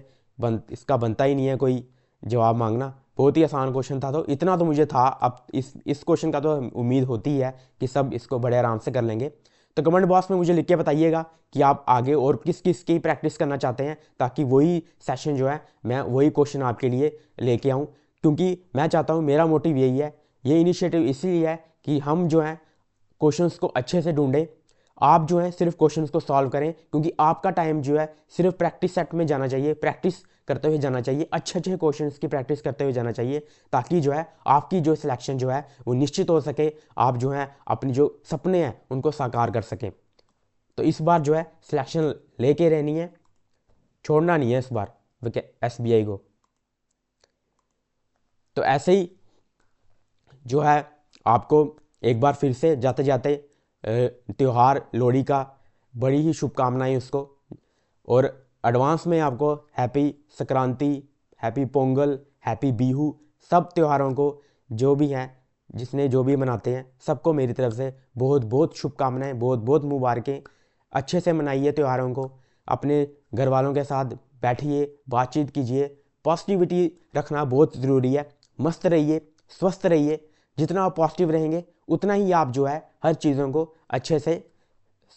इसका बनता ही नहीं है कोई जवाब मांगना। बहुत ही आसान क्वेश्चन था, तो इतना तो मुझे था। अब इस क्वेश्चन का तो उम्मीद होती है कि सब इसको बड़े आराम से कर लेंगे। तो कमेंट बॉक्स में मुझे लिख के बताइएगा कि आप आगे और किस किस की प्रैक्टिस करना चाहते हैं, ताकि वही सेशन जो है मैं वही क्वेश्चन आपके लिए लेके आऊँ। क्योंकि मैं चाहता हूँ, मेरा मोटिव यही है, ये इनिशिएटिव इसीलिए है कि हम जो है क्वेश्चंस को अच्छे से ढूंढें। आप जो है सिर्फ क्वेश्चंस को सॉल्व करें, क्योंकि आपका टाइम जो है सिर्फ प्रैक्टिस सेट में जाना चाहिए, प्रैक्टिस करते हुए जाना चाहिए, अच्छे अच्छे क्वेश्चंस की प्रैक्टिस करते हुए जाना चाहिए, ताकि जो है आपकी जो सिलेक्शन जो है वो निश्चित हो सके, आप जो है अपनी जो सपने हैं उनको साकार कर सकें। तो इस बार जो है सिलेक्शन लेके रहनी है, छोड़ना नहीं है इस बार SBI को। तो ऐसे ही जो है आपको एक बार फिर से जाते जाते त्यौहार लोहड़ी का बड़ी ही शुभकामनाएं उसको, और एडवांस में आपको happy Sankranti, happy Pongal, happy Bihu, सब त्योहारों को जो भी हैं, जिसने जो भी मनाते हैं, सबको मेरी तरफ से बहुत बहुत शुभकामनाएं, बहुत बहुत मुबारकें। अच्छे से मनाइए त्योहारों को, अपने घर वालों के साथ बैठिए, बातचीत कीजिए, पॉजिटिविटी रखना बहुत ज़रूरी है। मस्त रहिए, स्वस्थ रहिए। जितना आप पॉजिटिव रहेंगे उतना ही आप जो है हर चीज़ों को अच्छे से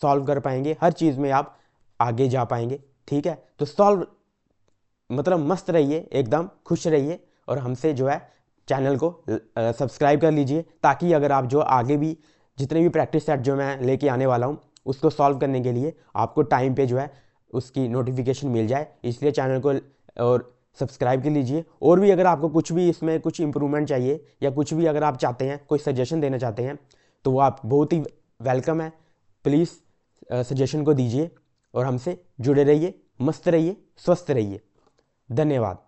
सॉल्व कर पाएंगे, हर चीज़ में आप आगे जा पाएंगे। ठीक है, तो सॉल्व मतलब मस्त रहिए, एकदम खुश रहिए, और हमसे जो है चैनल को सब्सक्राइब कर लीजिए, ताकि अगर आप जो आगे भी जितने भी प्रैक्टिस सेट जो मैं लेके आने वाला हूँ उसको सॉल्व करने के लिए आपको टाइम पे जो है उसकी नोटिफिकेशन मिल जाए। इसलिए चैनल को और सब्सक्राइब कर लीजिए। और भी अगर आपको कुछ भी इसमें कुछ इंप्रूवमेंट चाहिए या कुछ भी अगर आप चाहते हैं, कोई सजेशन देना चाहते हैं, तो वो आप बहुत ही वेलकम है। प्लीज़ सजेशन को दीजिए और हमसे जुड़े रहिए, मस्त रहिए, स्वस्थ रहिए। धन्यवाद।